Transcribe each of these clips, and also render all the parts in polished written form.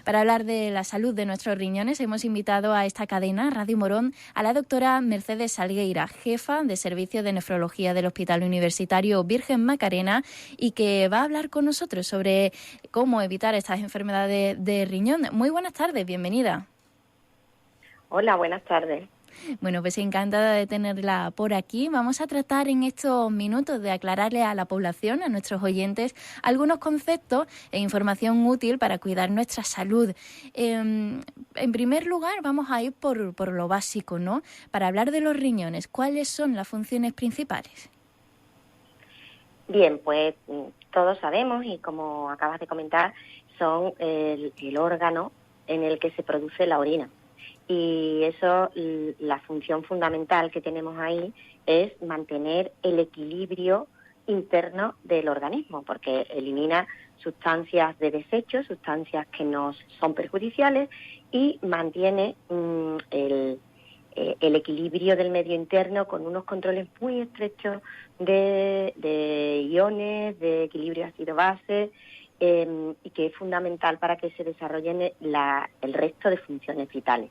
Para hablar de la salud de nuestros riñones hemos invitado a esta cadena, Radio Morón, a la doctora Mercedes Salgueira, jefa de Servicio de Nefrología del Hospital Universitario Virgen Macarena, y que va a hablar con nosotros sobre cómo evitar estas enfermedades de riñón. Muy buenas tardes, bienvenida. Hola, buenas tardes. Bueno, pues encantada de tenerla por aquí. Vamos a tratar en estos minutos de aclararle a la población, a nuestros oyentes, algunos conceptos e información útil para cuidar nuestra salud. En primer lugar, vamos a ir por lo básico, ¿no? Para hablar de los riñones, ¿cuáles son las funciones principales? Bien, pues todos sabemos, y como acabas de comentar, son el órgano en el que se produce la orina. Y eso, la función fundamental que tenemos ahí es mantener el equilibrio interno del organismo, porque elimina sustancias de desecho, sustancias que nos son perjudiciales, y mantiene el equilibrio del medio interno con unos controles muy estrechos de iones, de equilibrio ácido-base, y que es fundamental para que se desarrollen el resto de funciones vitales.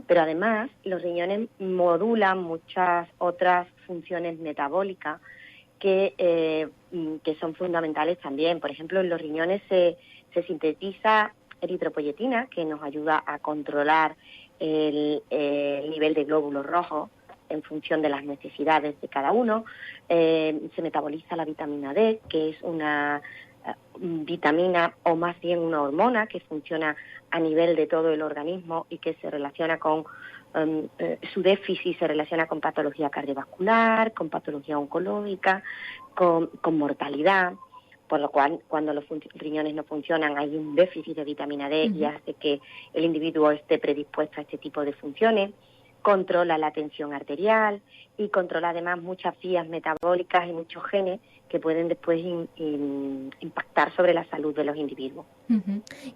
Pero además los riñones modulan muchas otras funciones metabólicas que son fundamentales también. Por ejemplo, en los riñones se sintetiza eritropoyetina, que nos ayuda a controlar el nivel de glóbulos rojos en función de las necesidades de cada uno. Se metaboliza la vitamina D, que es una vitamina, o más bien una hormona que funciona a nivel de todo el organismo y que se relaciona con su déficit, se relaciona con patología cardiovascular, con patología oncológica, con mortalidad, por lo cual cuando los riñones no funcionan hay un déficit de vitamina D y hace que el individuo esté predispuesto a este tipo de funciones. Controla la tensión arterial y controla además muchas vías metabólicas y muchos genes que pueden después impactar sobre la salud de los individuos.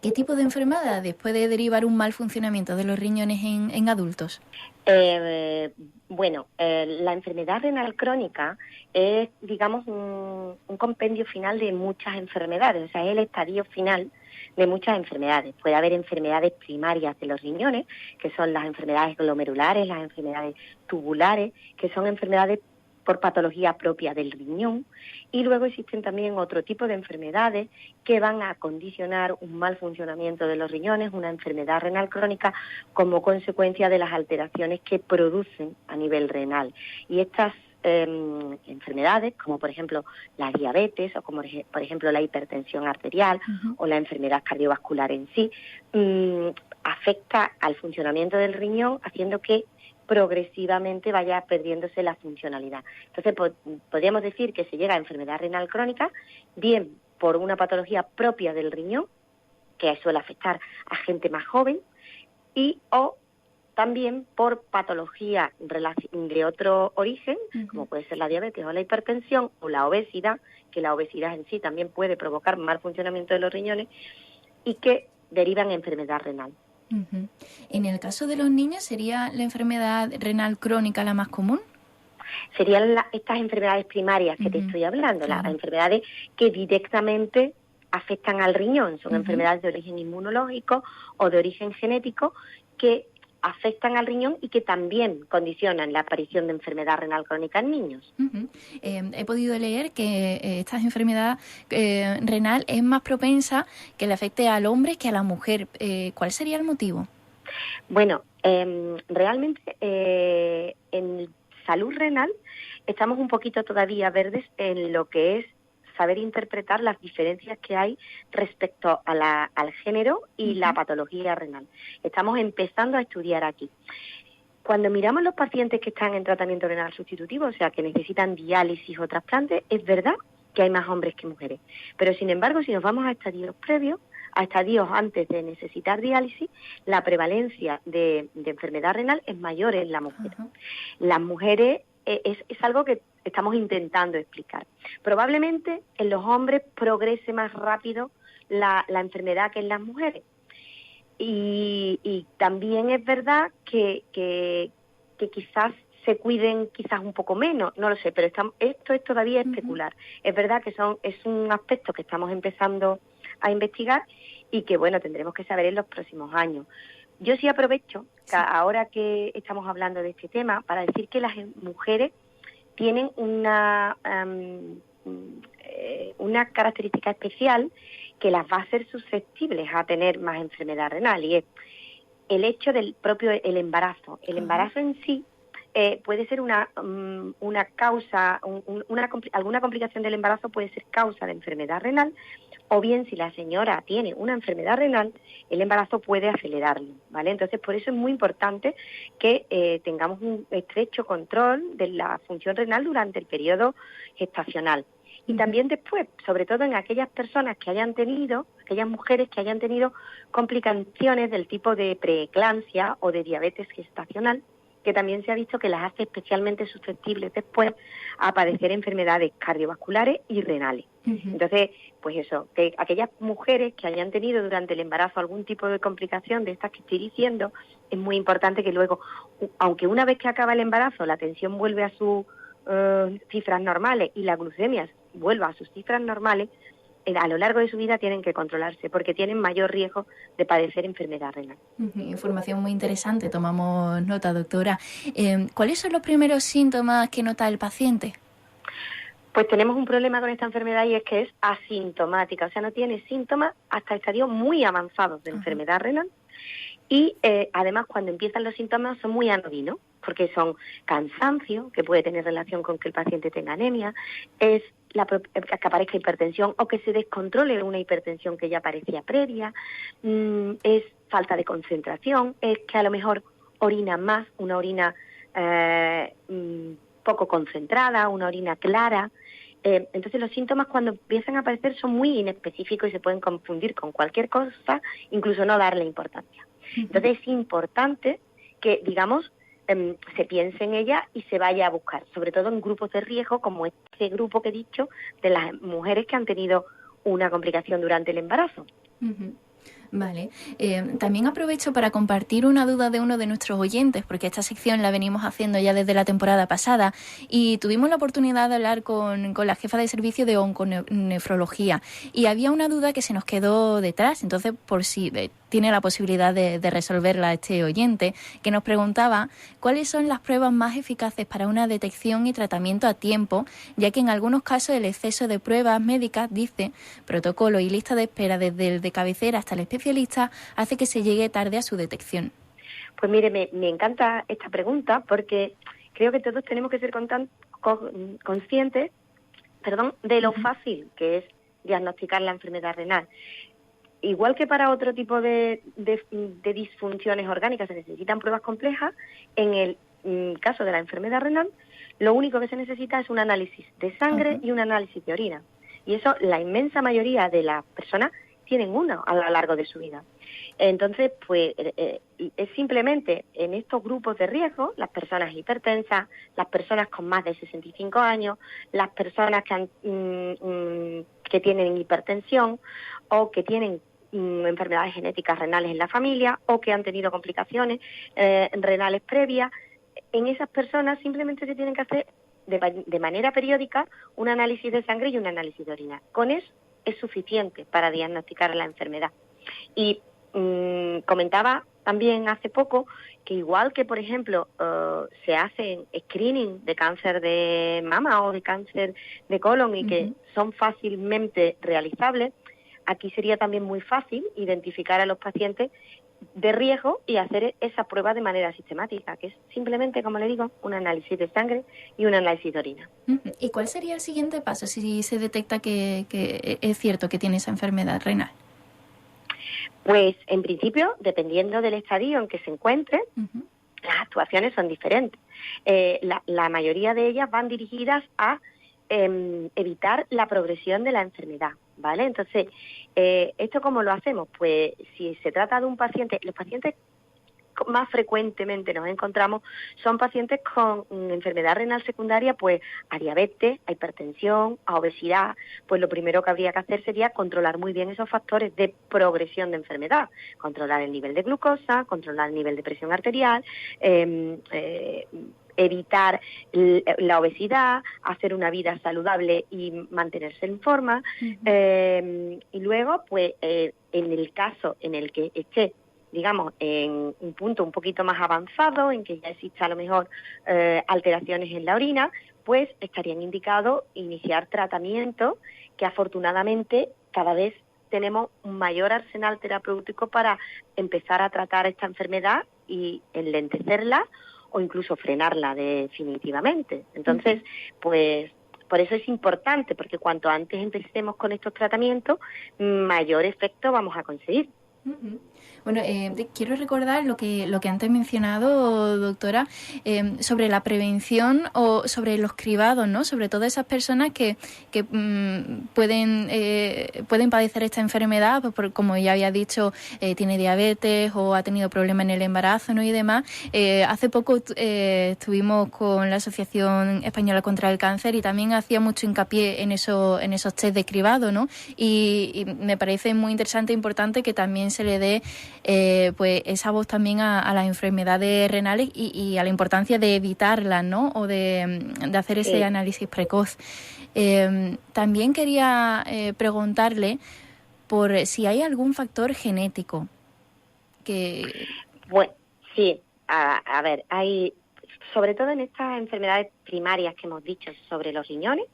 ¿Qué tipo de enfermedades puede derivar un mal funcionamiento de los riñones en adultos? La enfermedad renal crónica es, digamos, un compendio final de muchas enfermedades, o sea, es el estadio final de muchas enfermedades. Puede haber enfermedades primarias de los riñones, que son las enfermedades glomerulares, las enfermedades tubulares, que son enfermedades por patología propia del riñón, y luego existen también otro tipo de enfermedades que van a condicionar un mal funcionamiento de los riñones, una enfermedad renal crónica, como consecuencia de las alteraciones que producen a nivel renal. Y estas enfermedades, como por ejemplo la diabetes, o como por ejemplo la hipertensión arterial, o la enfermedad cardiovascular en sí, afecta al funcionamiento del riñón, haciendo que progresivamente vaya perdiéndose la funcionalidad. Entonces, podríamos decir que se llega a enfermedad renal crónica, bien por una patología propia del riñón, que suele afectar a gente más joven, o también por patología de otro origen, como puede ser la diabetes o la hipertensión o la obesidad, que la obesidad en sí también puede provocar mal funcionamiento de los riñones y que derivan en enfermedad renal. En el caso de los niños, ¿sería la enfermedad renal crónica la más común? Serían estas enfermedades primarias que te estoy hablando, claro. Las enfermedades que directamente afectan al riñón, son enfermedades de origen inmunológico o de origen genético que afectan al riñón y que también condicionan la aparición de enfermedad renal crónica en niños. He podido leer que esta enfermedad renal es más propensa que le afecte al hombre que a la mujer. ¿Cuál sería el motivo? Bueno, realmente en salud renal estamos un poquito todavía verdes en lo que es saber interpretar las diferencias que hay respecto a al género y la patología renal. Estamos empezando a estudiar aquí. Cuando miramos los pacientes que están en tratamiento renal sustitutivo, o sea, que necesitan diálisis o trasplante, es verdad que hay más hombres que mujeres. Pero, sin embargo, si nos vamos a estadios previos, a estadios antes de necesitar diálisis, la prevalencia de enfermedad renal es mayor en la mujer. Las mujeres es algo que estamos intentando explicar. Probablemente en los hombres progrese más rápido la enfermedad que en las mujeres. Y también es verdad que quizás se cuiden quizás un poco menos, no lo sé, pero esto es todavía especular. Es verdad que es un aspecto que estamos empezando a investigar y que, bueno, tendremos que saber en los próximos años. Yo sí aprovecho, ahora que estamos hablando de este tema, para decir que las mujeres tienen una característica especial que las va a hacer susceptibles a tener más enfermedad renal, y es el hecho del propio el embarazo. El embarazo en sí puede ser una causa, alguna complicación del embarazo puede ser causa de enfermedad renal, o bien si la señora tiene una enfermedad renal, el embarazo puede acelerarlo, ¿vale? Entonces, por eso es muy importante que tengamos un estrecho control de la función renal durante el periodo gestacional. Y también después, sobre todo en aquellas personas que hayan tenido, aquellas mujeres que hayan tenido complicaciones del tipo de preeclampsia o de diabetes gestacional, que también se ha visto que las hace especialmente susceptibles después a padecer enfermedades cardiovasculares y renales. Entonces, pues eso, que aquellas mujeres que hayan tenido durante el embarazo algún tipo de complicación de estas que estoy diciendo, es muy importante que luego, aunque una vez que acaba el embarazo la tensión vuelve a sus cifras normales y la glucemia vuelva a sus cifras normales, a lo largo de su vida tienen que controlarse porque tienen mayor riesgo de padecer enfermedad renal. Información muy interesante, tomamos nota, doctora. ¿Cuáles son los primeros síntomas que nota el paciente? Pues tenemos un problema con esta enfermedad y es que es asintomática, o sea, no tiene síntomas hasta estadios muy avanzados de enfermedad renal, y además cuando empiezan los síntomas son muy anodinos, porque son cansancio, que puede tener relación con que el paciente tenga anemia, es que aparezca hipertensión o que se descontrole una hipertensión que ya parecía previa, es falta de concentración, es que a lo mejor orina más, una orina poco concentrada, una orina clara. Entonces los síntomas cuando empiezan a aparecer son muy inespecíficos y se pueden confundir con cualquier cosa, incluso no darle importancia. Entonces es importante que, digamos, se piense en ella y se vaya a buscar, sobre todo en grupos de riesgo como este grupo que he dicho de las mujeres que han tenido una complicación durante el embarazo. Vale. También aprovecho para compartir una duda de uno de nuestros oyentes, porque esta sección la venimos haciendo ya desde la temporada pasada y tuvimos la oportunidad de hablar con la jefa de servicio de onconefrología y había una duda que se nos quedó detrás, entonces por si tiene la posibilidad de resolverla este oyente, que nos preguntaba cuáles son las pruebas más eficaces para una detección y tratamiento a tiempo, ya que en algunos casos el exceso de pruebas médicas, dice, protocolo y lista de espera desde el de cabecera hasta el especialista, hace que se llegue tarde a su detección. Pues mire, me encanta esta pregunta porque creo que todos tenemos que ser conscientes de lo fácil que es diagnosticar la enfermedad renal. Igual que para otro tipo de disfunciones orgánicas se necesitan pruebas complejas, en el caso de la enfermedad renal, lo único que se necesita es un análisis de sangre y un análisis de orina. Y eso la inmensa mayoría de las personas tienen uno a lo largo de su vida. Entonces, pues es simplemente en estos grupos de riesgo, las personas hipertensas, las personas con más de 65 años, las personas que tienen hipertensión o que tienen enfermedades genéticas renales en la familia o que han tenido complicaciones renales previas, en esas personas simplemente se tienen que hacer de manera periódica un análisis de sangre y un análisis de orina. Con eso es suficiente para diagnosticar la enfermedad. Y comentaba también hace poco que igual que, por ejemplo, se hacen screening de cáncer de mama o de cáncer de colon y que son fácilmente realizables, aquí sería también muy fácil identificar a los pacientes de riesgo y hacer esa prueba de manera sistemática, que es simplemente, como le digo, un análisis de sangre y un análisis de orina. ¿Y cuál sería el siguiente paso si se detecta que es cierto que tiene esa enfermedad renal? Pues, en principio, dependiendo del estadio en que se encuentre, las actuaciones son diferentes. La mayoría de ellas van dirigidas a evitar la progresión de la enfermedad, ¿vale? Entonces, ¿esto cómo lo hacemos? Pues si se trata de un paciente, los pacientes más frecuentemente nos encontramos son pacientes con enfermedad renal secundaria, pues a diabetes, a hipertensión, a obesidad. Pues lo primero que habría que hacer sería controlar muy bien esos factores de progresión de enfermedad, controlar el nivel de glucosa, controlar el nivel de presión arterial, evitar la obesidad, hacer una vida saludable y mantenerse en forma. Y luego, pues, en el caso en el que esté, digamos, en un punto un poquito más avanzado, en que ya exista a lo mejor alteraciones en la orina, pues estarían indicados iniciar tratamiento, que afortunadamente cada vez tenemos un mayor arsenal terapéutico para empezar a tratar esta enfermedad y enlentecerla o incluso frenarla definitivamente. Entonces, pues por eso es importante, porque cuanto antes empecemos con estos tratamientos, mayor efecto vamos a conseguir. Bueno, quiero recordar lo que antes he mencionado, doctora, sobre la prevención o sobre los cribados, ¿no? Sobre todo esas personas que pueden padecer esta enfermedad, pues como ya había dicho, tiene diabetes o ha tenido problemas en el embarazo, ¿no? Y demás. Hace poco estuvimos con la Asociación Española contra el Cáncer y también hacía mucho hincapié en esos test de cribado, ¿no? Y me parece muy interesante e importante que también se le dé pues esa voz también a las enfermedades renales y a la importancia de evitarlas, ¿no? O de hacer ese análisis precoz. También quería preguntarle por si hay algún factor genético que... Bueno, sí, a ver, hay, sobre todo en estas enfermedades primarias que hemos dicho sobre los riñones,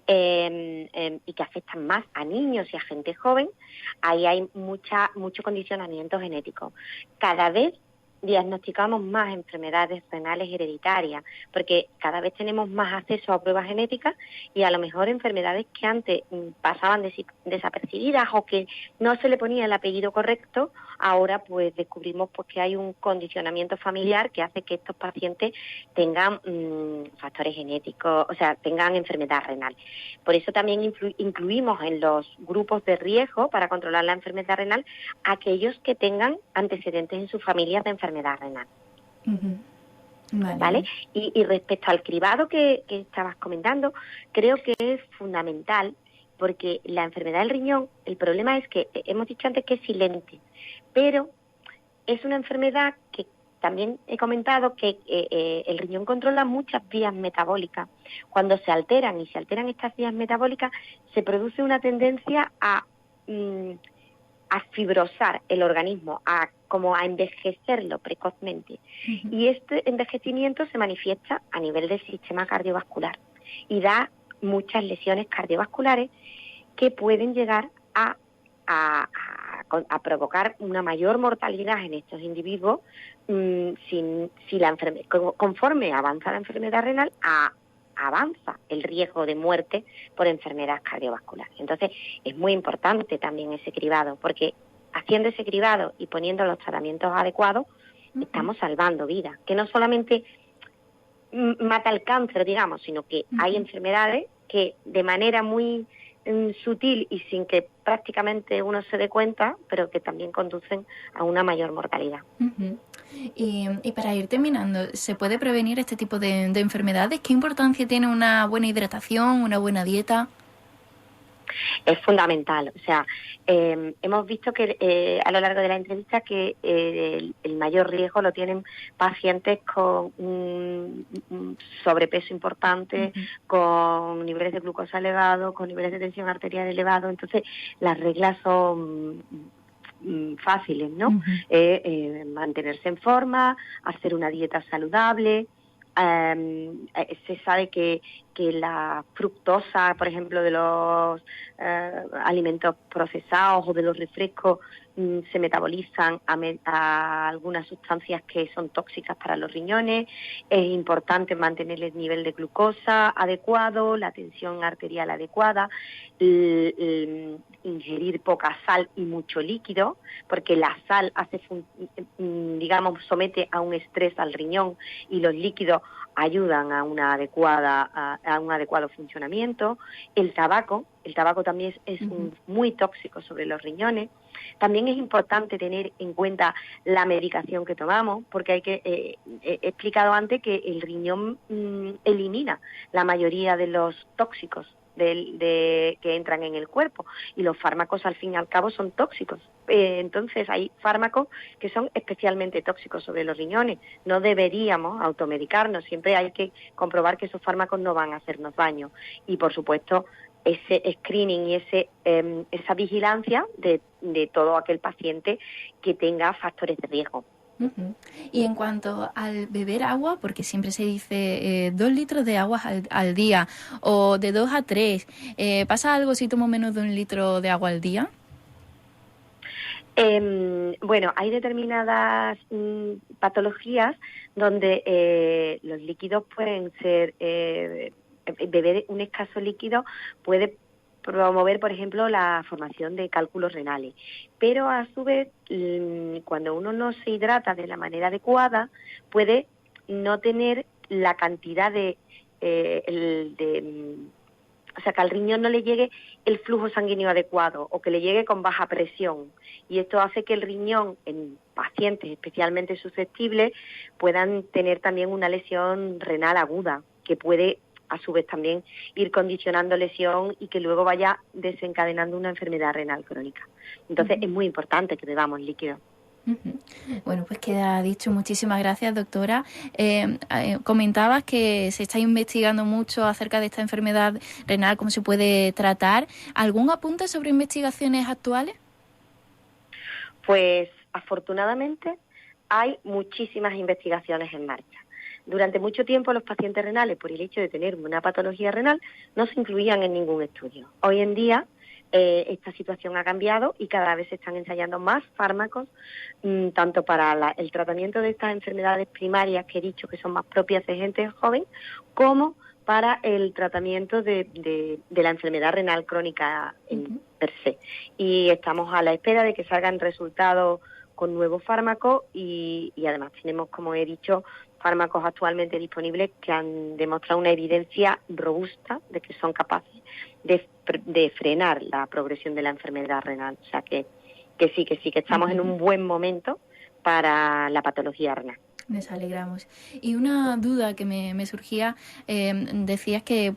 y que afectan más a niños y a gente joven, ahí hay mucho condicionamiento genético. Cada vez diagnosticamos más enfermedades renales hereditarias, porque cada vez tenemos más acceso a pruebas genéticas y a lo mejor enfermedades que antes pasaban desapercibidas o que no se le ponía el apellido correcto, ahora pues descubrimos pues que hay un condicionamiento familiar que hace que estos pacientes tengan factores genéticos, o sea, tengan enfermedad renal. Por eso también incluimos en los grupos de riesgo para controlar la enfermedad renal aquellos que tengan antecedentes en sus familias de enfermedad renal. ¿Vale? Y respecto al cribado que estabas comentando, creo que es fundamental, porque la enfermedad del riñón, el problema es que hemos dicho antes que es silente, pero es una enfermedad que también he comentado que el riñón controla muchas vías metabólicas. Cuando se alteran estas vías metabólicas, se produce una tendencia a fibrosar el organismo, como a envejecerlo precozmente. Y este envejecimiento se manifiesta a nivel del sistema cardiovascular y da muchas lesiones cardiovasculares que pueden llegar a provocar una mayor mortalidad en estos individuos conforme avanza la enfermedad renal, avanza el riesgo de muerte por enfermedad cardiovascular. Entonces, es muy importante también ese cribado, porque haciendo ese cribado y poniendo los tratamientos adecuados, estamos salvando vidas, que no solamente mata el cáncer, digamos, sino que hay enfermedades que de manera muy sutil y sin que prácticamente uno se dé cuenta, pero que también conducen a una mayor mortalidad. Y para ir terminando, ¿se puede prevenir este tipo de enfermedades? ¿Qué importancia tiene una buena hidratación, una buena dieta? Es fundamental. O sea, hemos visto que a lo largo de la entrevista que el mayor riesgo lo tienen pacientes con un sobrepeso importante, con niveles de glucosa elevados, con niveles de tensión arterial elevados. Entonces, las reglas son fáciles, ¿no? Mantenerse en forma, hacer una dieta saludable. Se sabe que la fructosa, por ejemplo, de los alimentos procesados o de los refrescos se metabolizan a algunas sustancias que son tóxicas para los riñones. Es importante mantener el nivel de glucosa adecuado, la tensión arterial adecuada, ingerir poca sal y mucho líquido, porque la sal somete a un estrés al riñón y los líquidos ayudan a un adecuado funcionamiento. El tabaco también es muy tóxico sobre los riñones. También es importante tener en cuenta la medicación que tomamos, porque he explicado antes que el riñón elimina la mayoría de los tóxicos que entran en el cuerpo, y los fármacos al fin y al cabo son tóxicos. Entonces hay fármacos que son especialmente tóxicos sobre los riñones. No deberíamos automedicarnos, siempre hay que comprobar que esos fármacos no van a hacernos daño. Y por supuesto ese screening y esa vigilancia de todo aquel paciente que tenga factores de riesgo. Uh-huh. Y en cuanto al beber agua, porque siempre se dice 2 litros de agua al día o de 2 a 3, ¿pasa algo si tomo menos de 1 litro de agua al día? Bueno, hay determinadas patologías donde los líquidos pueden ser, beber un escaso líquido puede promover, por ejemplo, la formación de cálculos renales. Pero a su vez, cuando uno no se hidrata de la manera adecuada, puede no tener la cantidad o sea, que al riñón no le llegue el flujo sanguíneo adecuado o que le llegue con baja presión. Y esto hace que el riñón, en pacientes especialmente susceptibles, puedan tener también una lesión renal aguda, que puede a su vez también ir condicionando lesión y que luego vaya desencadenando una enfermedad renal crónica. Entonces es muy importante que bebamos líquido. Bueno, pues queda dicho. Muchísimas gracias, doctora. Comentabas que se está investigando mucho acerca de esta enfermedad renal, cómo se puede tratar. ¿Algún apunte sobre investigaciones actuales? Pues afortunadamente hay muchísimas investigaciones en marcha. Durante mucho tiempo los pacientes renales, por el hecho de tener una patología renal, no se incluían en ningún estudio. Hoy en día esta situación ha cambiado y cada vez se están ensayando más fármacos, tanto para el tratamiento de estas enfermedades primarias que he dicho que son más propias de gente joven, como para el tratamiento de la enfermedad renal crónica per se. Y estamos a la espera de que salgan resultados con nuevos fármacos y además tenemos, como he dicho, fármacos actualmente disponibles que han demostrado una evidencia robusta de que son capaces de frenar la progresión de la enfermedad renal. O sea que sí, que estamos en un buen momento para la patología renal. Nos alegramos. Y una duda que me surgía, decías que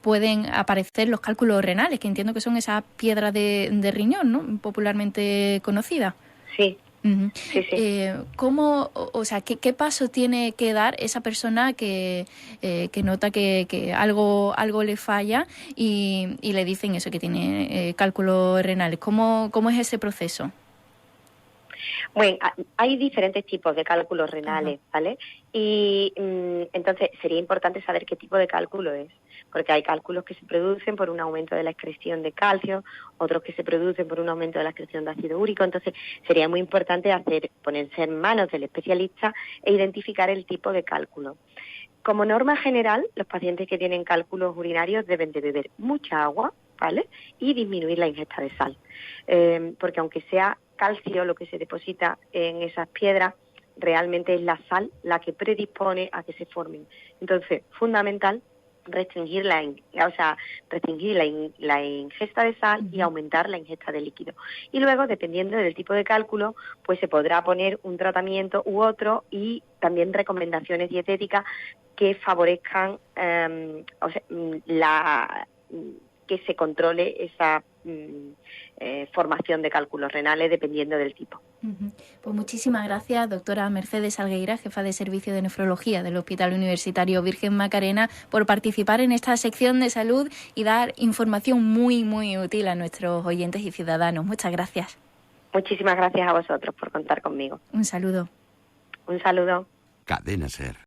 pueden aparecer los cálculos renales, que entiendo que son esas piedras de riñón, ¿no? Popularmente conocidas. Sí. Uh-huh. Sí, sí. ¿Qué paso tiene que dar esa persona que nota que algo le falla y le dicen eso, que tiene cálculos renales? ¿Cómo es ese proceso? Bueno, hay diferentes tipos de cálculos renales, ¿vale? Y entonces sería importante saber qué tipo de cálculo es, porque hay cálculos que se producen por un aumento de la excreción de calcio, otros que se producen por un aumento de la excreción de ácido úrico. Entonces sería muy importante ponerse en manos del especialista e identificar el tipo de cálculo. Como norma general, los pacientes que tienen cálculos urinarios deben de beber mucha agua, ¿vale? Y disminuir la ingesta de sal, porque aunque sea calcio lo que se deposita en esas piedras, realmente es la sal la que predispone a que se formen. Entonces, fundamental restringir la ingesta de sal y aumentar la ingesta de líquido. Y luego, dependiendo del tipo de cálculo, pues se podrá poner un tratamiento u otro y también recomendaciones dietéticas que favorezcan que se controle esa formación de cálculos renales dependiendo del tipo. Pues muchísimas gracias, doctora Mercedes Algueira, jefa de Servicio de Nefrología del Hospital Universitario Virgen Macarena, por participar en esta sección de salud y dar información muy, muy útil a nuestros oyentes y ciudadanos. Muchas gracias. Muchísimas gracias a vosotros por contar conmigo. Un saludo. Un saludo. Cadena SER.